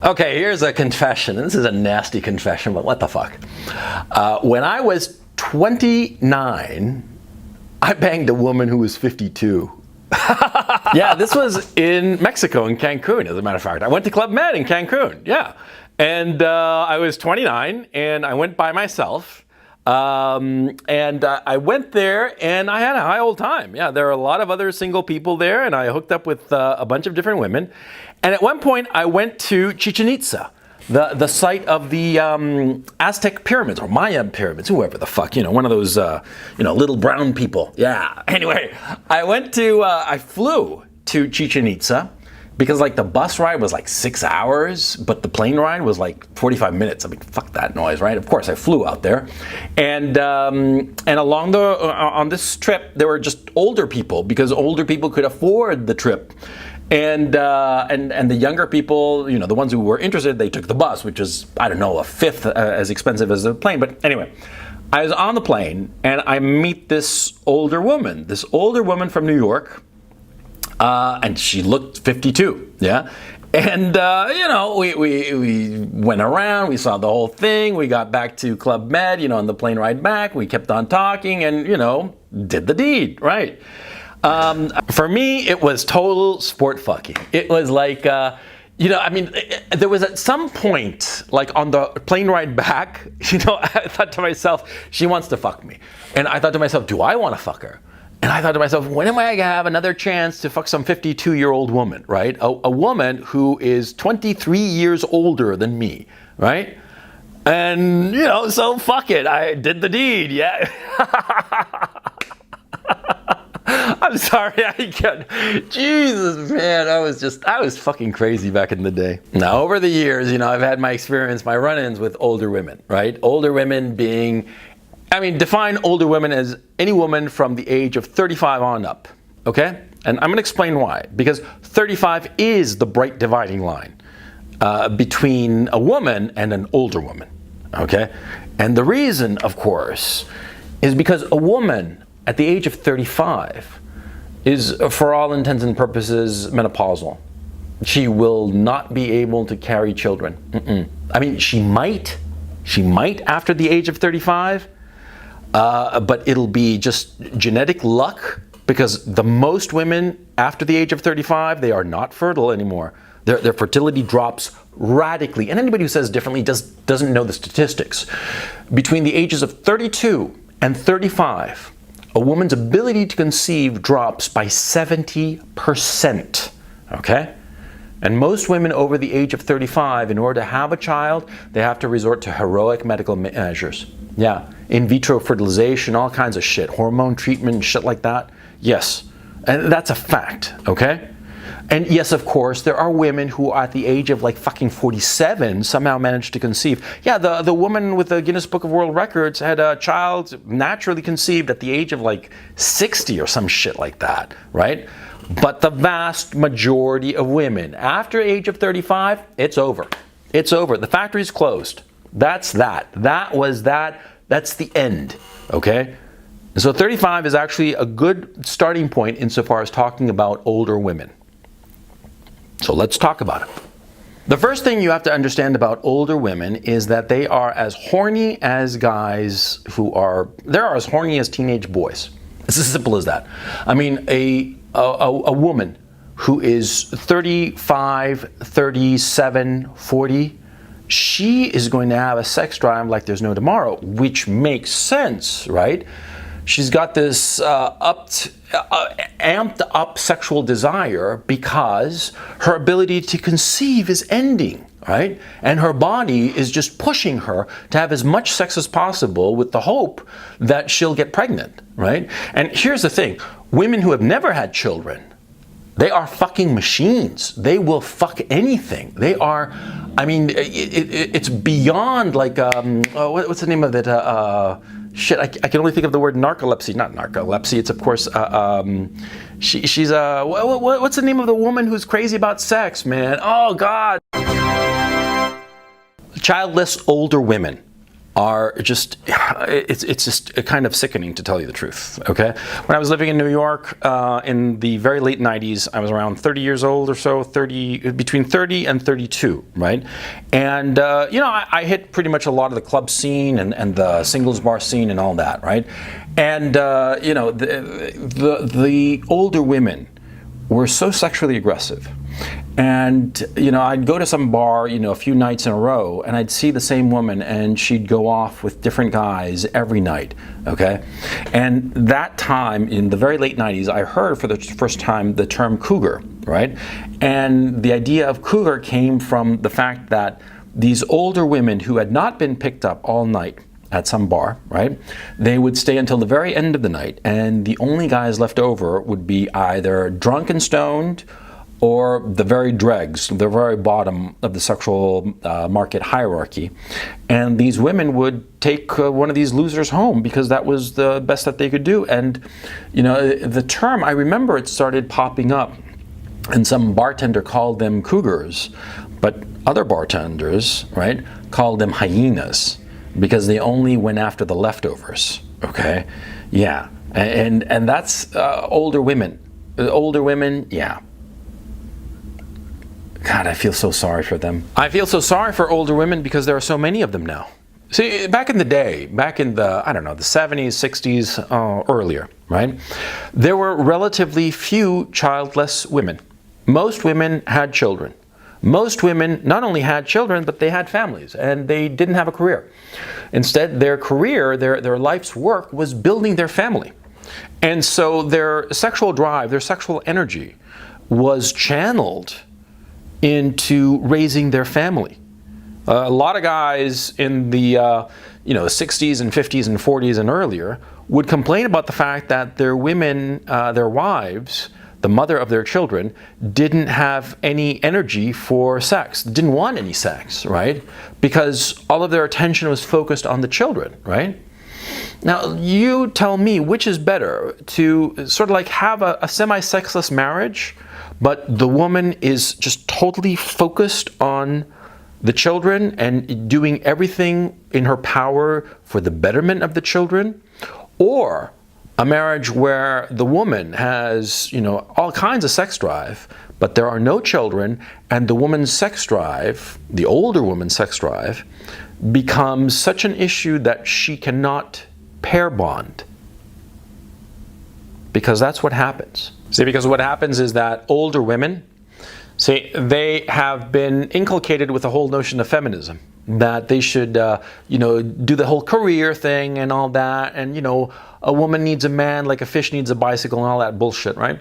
Okay, here's a confession. This is a nasty confession, but what the fuck? When I was 29, I banged a woman who was 52. Yeah, this was in Mexico, in Cancun, as a matter of fact. I went to Club Med in Cancun, yeah. And I was 29, and I went by myself. I went there, and I had a high old time. Yeah, there are a lot of other single people there, and I hooked up with a bunch of different women. And at one point, I went to Chichen Itza, the site of the Aztec pyramids, or Maya pyramids, whoever the fuck, one of those, little brown people. Yeah. Anyway, I flew to Chichen Itza because the bus ride was 6 hours, but the plane ride was 45 minutes. I mean, fuck that noise, right? Of course, I flew out there. And along on this trip, there were just older people because older people could afford the trip. And the younger people, the ones who were interested, they took the bus, which is, I don't know, a fifth as expensive as the plane. But anyway, I was on the plane and I meet this older woman from New York, and she looked 52, yeah. And we went around, we saw the whole thing, we got back to Club Med, on the plane ride back, we kept on talking and did the deed, right? For me, it was total sport fucking. It was there was at some point, on the plane ride back, I thought to myself, she wants to fuck me. And I thought to myself, do I want to fuck her? And I thought to myself, when am I going to have another chance to fuck some 52-year-old woman, right? A woman who is 23 years older than me, right? And, so fuck it. I did the deed, yeah. I'm sorry, I can't. Jesus, man, I was fucking crazy back in the day. Now, over the years, I've had my run-ins with older women, right? Older women being, define older women as any woman from the age of 35 on up, okay? And I'm gonna explain why. Because 35 is the bright dividing line between a woman and an older woman, okay? And the reason, of course, is because a woman at the age of 35 is, for all intents and purposes, menopausal. She will not be able to carry children. She might after the age of 35, but it'll be just genetic luck because the most women after the age of 35, they are not fertile anymore. Their fertility drops radically. And anybody who says differently doesn't know the statistics. Between the ages of 32 and 35, a woman's ability to conceive drops by 70%, okay? And most women over the age of 35, in order to have a child, they have to resort to heroic medical measures. Yeah, in vitro fertilization, all kinds of shit, hormone treatment, shit like that. Yes, and that's a fact, okay? And yes, of course, there are women who at the age of fucking 47 somehow managed to conceive. Yeah, the woman with the Guinness Book of World Records had a child naturally conceived at the age of 60 or some shit like that, right? But the vast majority of women after the age of 35, it's over. It's over. The factory's closed. That's that. That's the end, okay? So 35 is actually a good starting point insofar as talking about older women. So let's talk about it. The first thing you have to understand about older women is that they are as horny as guys they're as horny as teenage boys. It's as simple as that. A woman who is 35, 37, 40, she is going to have a sex drive like there's no tomorrow, which makes sense, right? She's got this amped up sexual desire because her ability to conceive is ending, right? And her body is just pushing her to have as much sex as possible with the hope that she'll get pregnant, right? And here's the thing, women who have never had children, they are fucking machines. They will fuck anything. They are, it's beyond what's the name of it? I can only think of the word narcolepsy. Not narcolepsy. It's of course. She's what's the name of the woman who's crazy about sex, man? Oh God. Childless older women. are just, it's just kind of sickening, to tell you the truth, okay? When I was living in New York in the very late 90s, I was around 30 years old or so, between 30 and 32, right? And, you know, I hit pretty much a lot of the club scene and the singles bar scene and all that, right? And, you know, the older women were so sexually aggressive. And, you know, I'd go to some bar, you know, a few nights in a row, and I'd see the same woman, and she'd go off with different guys every night, okay? And that time, in the very late 90s, I heard for the first time the term cougar, right? And the idea of cougar came from the fact that these older women who had not been picked up all night at some bar, right? They would stay until the very end of the night, and the only guys left over would be either drunk and stoned, or the very dregs, the very bottom of the sexual market hierarchy. And these women would take one of these losers home because that was the best that they could do. And, you know, the term, I remember it started popping up, and some bartender called them cougars, but other bartenders, right, called them hyenas because they only went after the leftovers, okay? Yeah, and that's older women. Older women, yeah. God, I feel so sorry for them. I feel so sorry for older women because there are so many of them now. See, back in the day, back in the, I don't know, the 70s, 60s, earlier, right? There were relatively few childless women. Most women had children. Most women not only had children, but they had families, and they didn't have a career. Instead, their career, their life's work was building their family. And so their sexual drive, their sexual energy was channeled into raising their family. A lot of guys in the you know, 60s and 50s and 40s and earlier would complain about the fact that their women, their wives, the mother of their children, didn't have any energy for sex, didn't want any sex, right? Because all of their attention was focused on the children, right? Now, you tell me, which is better, to sort of like have a semi-sexless marriage, but the woman is just totally focused on the children and doing everything in her power for the betterment of the children, or a marriage where the woman has, you know, all kinds of sex drive, but there are no children, and the woman's sex drive, the older woman's sex drive, becomes such an issue that she cannot pair bond. Because that's what happens. See, because what happens is that older women, see, they have been inculcated with the whole notion of feminism, that they should, you know, do the whole career thing and all that, and, you know, a woman needs a man like a fish needs a bicycle and all that bullshit, right?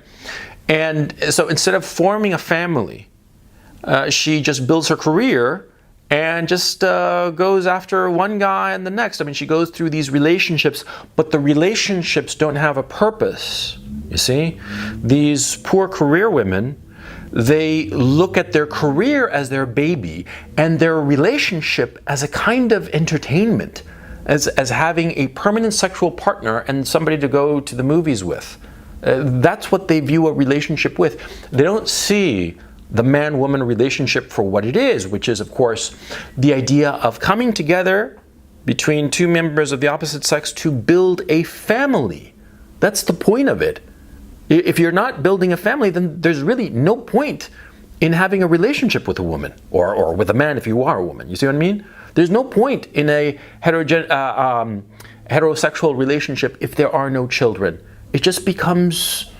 And so instead of forming a family, she just builds her career and just goes after one guy and the next. I mean, she goes through these relationships, but the relationships don't have a purpose, you see? These poor career women, they look at their career as their baby and their relationship as a kind of entertainment, as having a permanent sexual partner and somebody to go to the movies with. That's what they view a relationship with. They don't see the man-woman relationship for what it is, which is, of course, the idea of coming together between two members of the opposite sex to build a family. That's the point of it. If you're not building a family, then there's really no point in having a relationship with a woman, or with a man if you are a woman. You see what I mean? There's no point in a heterosexual relationship if there are no children. It just becomes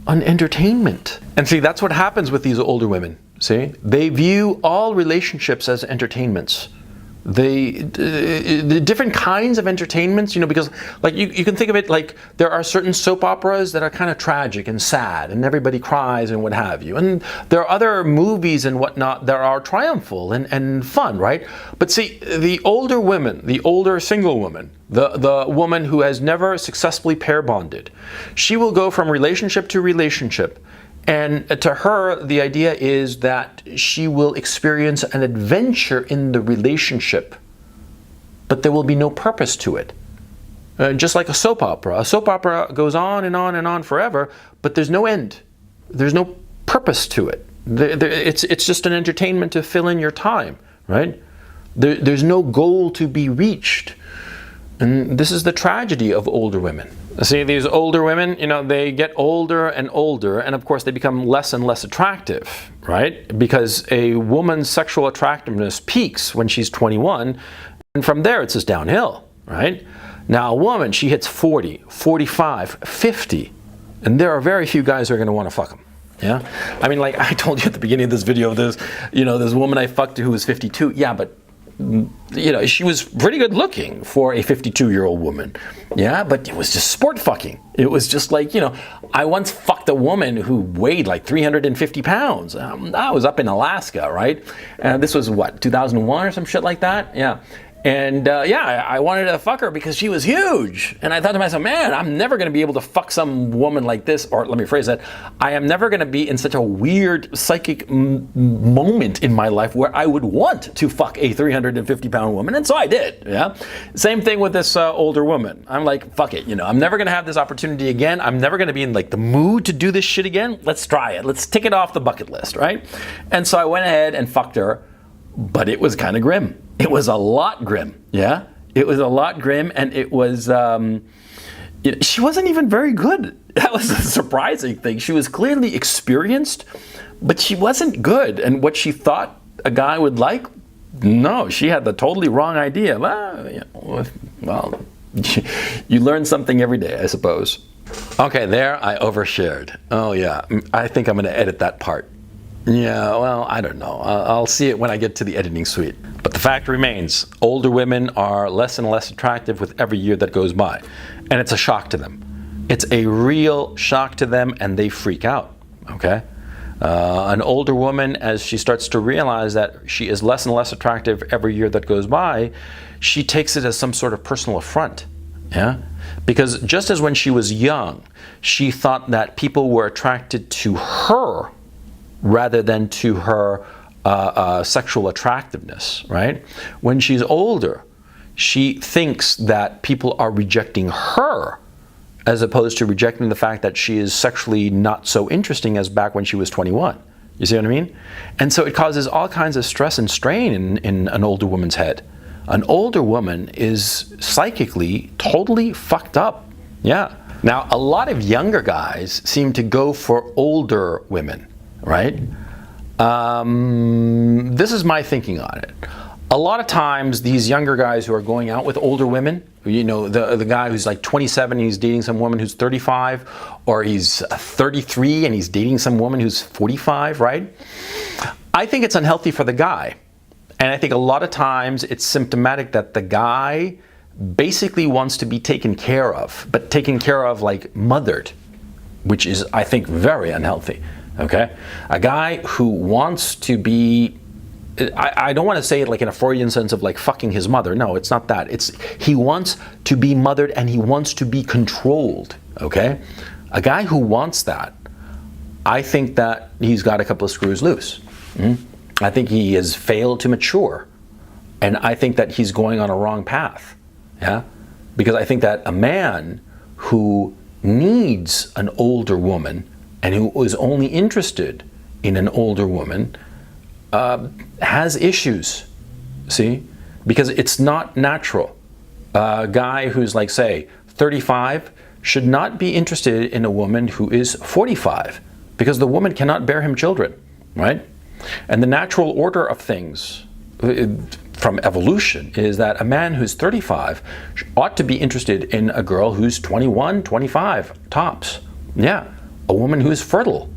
an entertainment. And see, that's what happens with these older women. See? They view all relationships as entertainments. The different kinds of entertainments, you know, because like you can think of it like there are certain soap operas that are kind of tragic and sad and everybody cries and what have you. And there are other movies and whatnot that are triumphal and fun, right? But see, the older women, the older single woman, the woman who has never successfully pair bonded, she will go from relationship to relationship. And to her, the idea is that she will experience an adventure in the relationship, but there will be no purpose to it. Just like a soap opera. A soap opera goes on and on and on forever, but there's no end. There's no purpose to it. It's just an entertainment to fill in your time, right? There's no goal to be reached. And this is the tragedy of older women. See, these older women, they get older and older, and of course they become less and less attractive, right? Because a woman's sexual attractiveness peaks when she's 21, and from there it's just downhill, right? Now a woman, she hits 40, 45, 50, and there are very few guys who are going to want to fuck them. Yeah? I mean, like I told you at the beginning of this video, this woman I fucked who was 52. Yeah, but she was pretty good looking for a 52-year-old woman. Yeah, but it was just sport fucking. It was just like, I once fucked a woman who weighed like 350 pounds. I was up in Alaska, right? And this was what, 2001 or some shit like that? Yeah. And I wanted to fuck her because she was huge. And I thought to myself, man, I'm never going to be able to fuck some woman like this. Or let me phrase that. I am never going to be in such a weird psychic moment in my life where I would want to fuck a 350-pound woman. And so I did. Yeah. Same thing with this older woman. I'm like, fuck it. I'm never going to have this opportunity again. I'm never going to be in like the mood to do this shit again. Let's try it. Let's tick it off the bucket list. Right. And so I went ahead and fucked her. But it was kind of grim. It was a lot grim, yeah? It was a lot grim, and it was, she wasn't even very good. That was a surprising thing. She was clearly experienced, but she wasn't good. And what she thought a guy would like, no, she had the totally wrong idea. Well, you learn something every day, I suppose. Okay, there I overshared. Oh yeah, I think I'm gonna edit that part. Yeah, well, I don't know. I'll see it when I get to the editing suite. But the fact remains, older women are less and less attractive with every year that goes by. And it's a shock to them. It's a real shock to them, and they freak out, okay? An older woman, as she starts to realize that she is less and less attractive every year that goes by, she takes it as some sort of personal affront, yeah? Because just as when she was young, she thought that people were attracted to her rather than to her sexual attractiveness, right? When she's older, she thinks that people are rejecting her as opposed to rejecting the fact that she is sexually not so interesting as back when she was 21. You see what I mean? And so it causes all kinds of stress and strain in an older woman's head. An older woman is psychically totally fucked up. Yeah. Now, a lot of younger guys seem to go for older women, right? This is my thinking on it. A lot of times, these younger guys who are going out with older women, the guy who's like 27 and he's dating some woman who's 35, or he's 33 and he's dating some woman who's 45, right? I think it's unhealthy for the guy. And I think a lot of times it's symptomatic that the guy basically wants to be taken care of, but taken care of like mothered, which is, I think, very unhealthy. Okay? A guy who wants to be, I don't want to say it like in a Freudian sense of like fucking his mother. No, it's not that. It's he wants to be mothered and he wants to be controlled. Okay? A guy who wants that, I think that he's got a couple of screws loose. I think he has failed to mature. And I think that he's going on a wrong path. Yeah? Because I think that a man who needs an older woman and who is only interested in an older woman has issues, see? Because it's not natural. A guy who's like, say, 35 should not be interested in a woman who is 45 because the woman cannot bear him children, right? And the natural order of things from evolution is that a man who's 35 ought to be interested in a girl who's 21, 25, tops. Yeah. A woman who is fertile.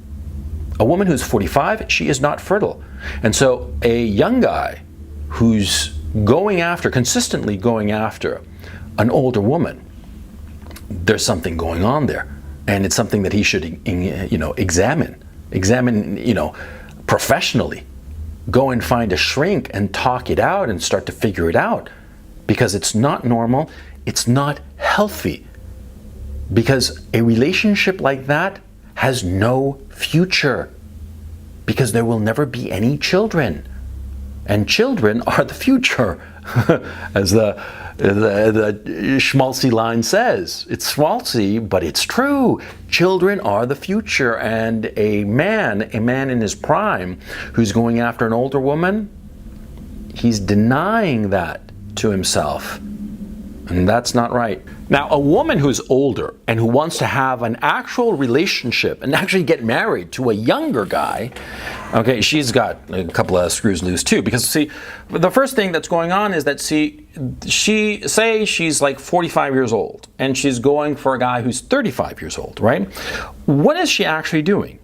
A woman who's 45, she is not fertile. And so a young guy who's consistently going after an older woman, there's something going on there. And it's something that he should, examine, professionally. Go and find a shrink and talk it out and start to figure it out. Because it's not normal, it's not healthy. Because a relationship like that has no future because there will never be any children, and children are the future, as the schmaltzy line says. It's schmaltzy, but it's true. Children are the future, and a man in his prime who's going after an older woman, he's denying that to himself. And that's not right. Now, a woman who's older and who wants to have an actual relationship and actually get married to a younger guy, okay, she's got a couple of screws loose too. Because, see, the first thing that's going on is that, see, she's like 45 years old and she's going for a guy who's 35 years old, right? What is she actually doing?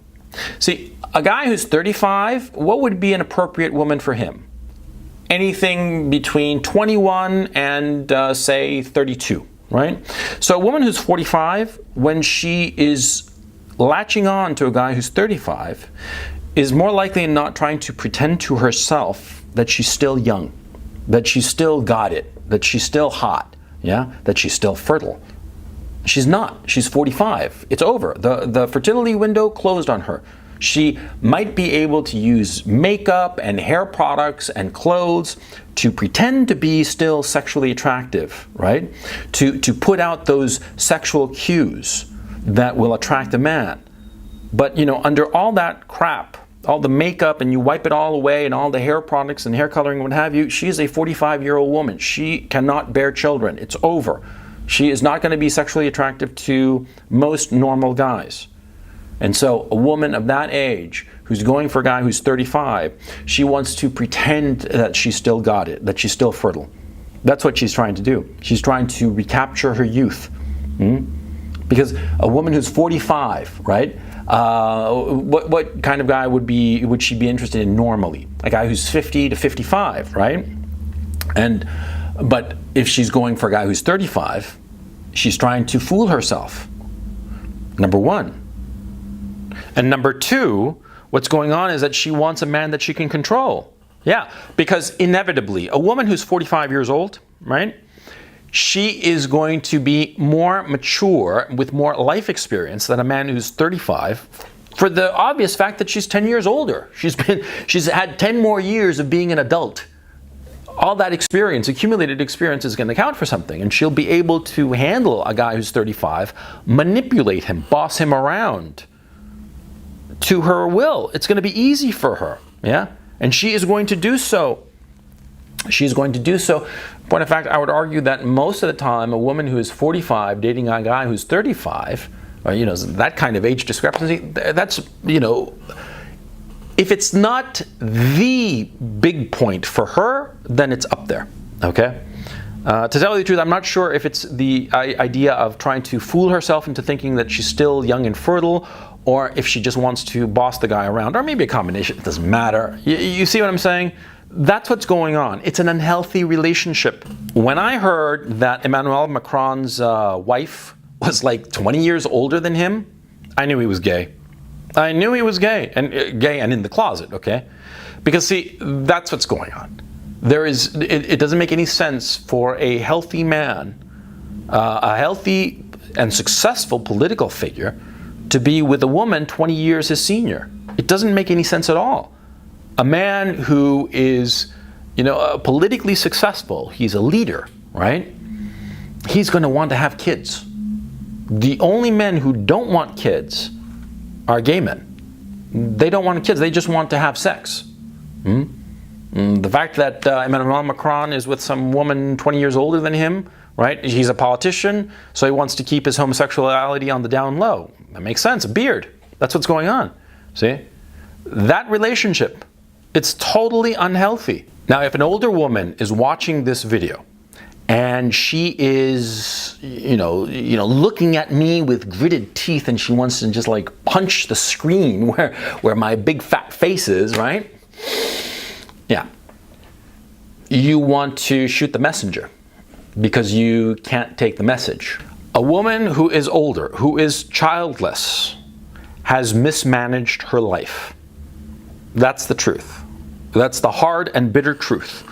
See, a guy who's 35, what would be an appropriate woman for him? Anything between 21 and say 32, right? So a woman who's 45, when she is latching on to a guy who's 35, is more likely than not trying to pretend to herself that she's still young, that she's still got it, that she's still hot, yeah, that she's still fertile. She's not. She's 45. It's over. The fertility window closed on her. She might be able to use makeup and hair products and clothes to pretend to be still sexually attractive, right? To put out those sexual cues that will attract a man. But, you know, under all that crap, all the makeup, and you wipe it all away, and all the hair products and hair coloring and what have you, she's a 45-year-old woman. She cannot bear children. It's over. She is not going to be sexually attractive to most normal guys. And so a woman of that age who's going for a guy who's 35, she wants to pretend that she's still got it, that she's still fertile. That's what she's trying to do. She's trying to recapture her youth. Because a woman who's 45, right? What kind of guy would she be interested in normally? A guy who's 50 to 55, right? But if she's going for a guy who's 35, she's trying to fool herself. Number one. And number two, what's going on is that she wants a man that she can control. Yeah, because inevitably, a woman who's 45 years old, right? She is going to be more mature with more life experience than a man who's 35, for the obvious fact that she's 10 years older. She's had 10 more years of being an adult. All that experience, accumulated experience, is going to count for something, and she'll be able to handle a guy who's 35, manipulate him, boss him around to her will. It's going to be easy for her, yeah? And she is going to do so. She's going to do so. Point of fact, I would argue that most of the time, a woman who is 45 dating a guy who's 35, or, you know, that kind of age discrepancy, that's, you know, if it's not the big point for her, then it's up there, okay? To tell you the truth, I'm not sure if it's the idea of trying to fool herself into thinking that she's still young and fertile, or if she just wants to boss the guy around, or maybe a combination. It doesn't matter. You see what I'm saying? That's what's going on. It's an unhealthy relationship. When I heard that Emmanuel Macron's wife was like 20 years older than him, I knew he was gay. I knew he was gay and in the closet, okay? Because, see, that's what's going on. It doesn't make any sense for a healthy man, a healthy and successful political figure, to be with a woman 20 years his senior. It doesn't make any sense at all. A man who is, you know, politically successful, he's a leader, right? He's going to want to have kids. The only men who don't want kids are gay men. They don't want kids, they just want to have sex. The fact that Emmanuel Macron is with some woman 20 years older than him, right? He's a politician, so he wants to keep his homosexuality on the down low. That makes sense, a beard. That's what's going on, see? That relationship, it's totally unhealthy. Now, if an older woman is watching this video, and she is, you know, looking at me with gritted teeth, and she wants to just like punch the screen where my big fat face is, right? Yeah. You want to shoot the messenger because you can't take the message. A woman who is older, who is childless, has mismanaged her life. That's the truth. That's the hard and bitter truth.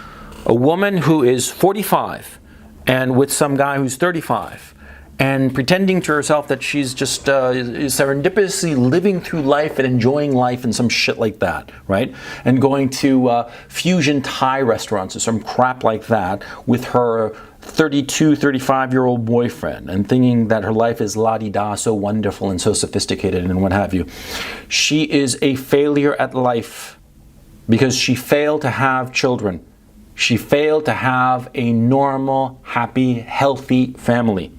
A woman who is 45 and with some guy who's 35 and pretending to herself that she's just serendipitously living through life and enjoying life and some shit like that, right? And going to fusion Thai restaurants or some crap like that with her 32, 35-year-old boyfriend and thinking that her life is la-di-da, so wonderful and so sophisticated and what have you. She is a failure at life because she failed to have children. She failed to have a normal, happy, healthy family.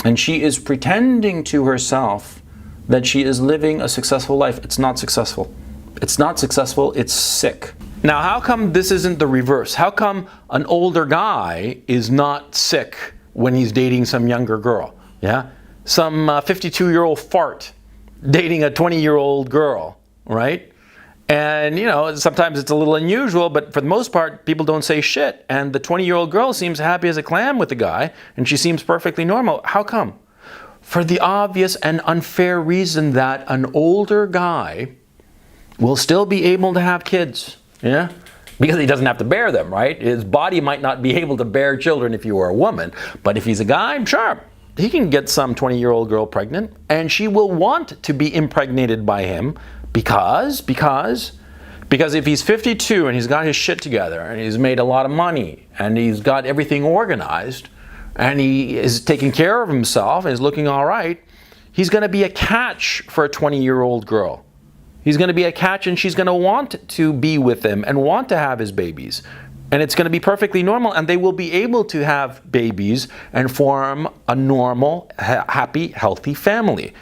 And she is pretending to herself that she is living a successful life. It's not successful. It's not successful, it's sick. Now, how come this isn't the reverse? How come an older guy is not sick when he's dating some younger girl? Yeah? Some 52-year-old fart dating a 20-year-old girl, right? And, sometimes it's a little unusual, but for the most part, people don't say shit. And the 20-year-old girl seems happy as a clam with the guy, and she seems perfectly normal. How come? For the obvious and unfair reason that an older guy will still be able to have kids. Yeah? Because he doesn't have to bear them, right? His body might not be able to bear children if you were a woman, but if he's a guy, sure, he can get some 20-year-old girl pregnant, and she will want to be impregnated by him because if he's 52 and he's got his shit together and he's made a lot of money and he's got everything organized and he is taking care of himself and is looking all right, he's going to be a catch for a 20-year-old girl. He's going to be a catch, and she's going to want to be with him and want to have his babies. And it's going to be perfectly normal, and they will be able to have babies and form a normal, happy, healthy family.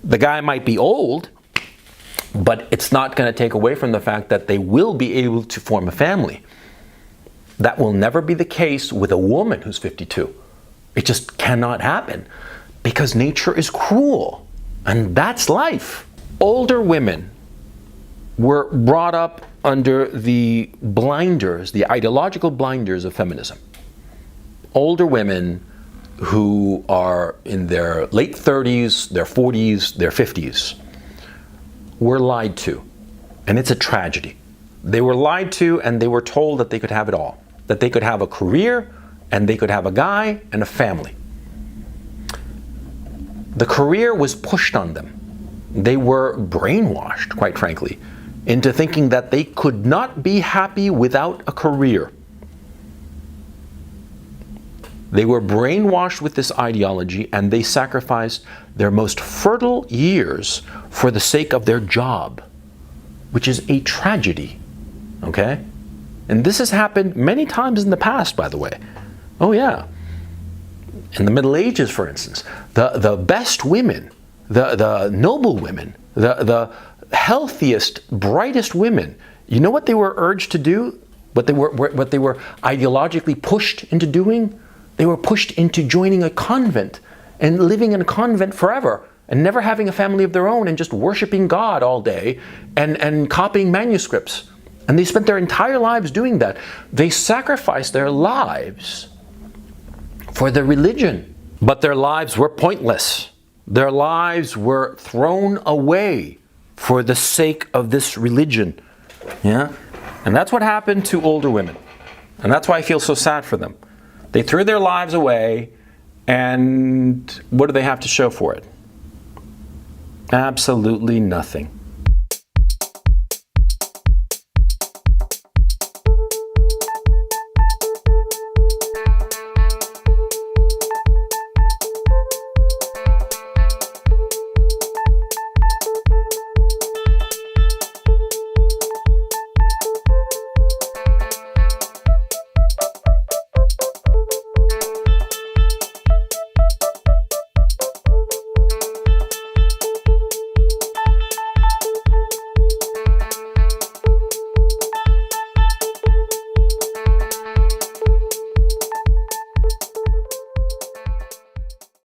The guy might be old, but it's not going to take away from the fact that they will be able to form a family. That will never be the case with a woman who's 52. It just cannot happen because nature is cruel, and that's life. Older women were brought up under the blinders, the ideological blinders of feminism. Older women who are in their late 30s, their 40s, their 50s were lied to. And it's a tragedy. They were lied to, and they were told that they could have it all. That they could have a career, and they could have a guy and a family. The career was pushed on them. They were brainwashed, quite frankly, into thinking that they could not be happy without a career. They were brainwashed with this ideology, and they sacrificed their most fertile years for the sake of their job, which is a tragedy, okay? And this has happened many times in the past, by the way. Oh yeah. In the Middle Ages, for instance, the best women, the noble women, the healthiest, brightest women, you know what they were urged to do? What they were ideologically pushed into doing? They were pushed into joining a convent and living in a convent forever and never having a family of their own and just worshiping God all day and copying manuscripts. And they spent their entire lives doing that. They sacrificed their lives for the religion, but their lives were pointless. Their lives were thrown away for the sake of this religion. Yeah? And that's what happened to older women. And that's why I feel so sad for them. They threw their lives away, and what do they have to show for it? Absolutely nothing.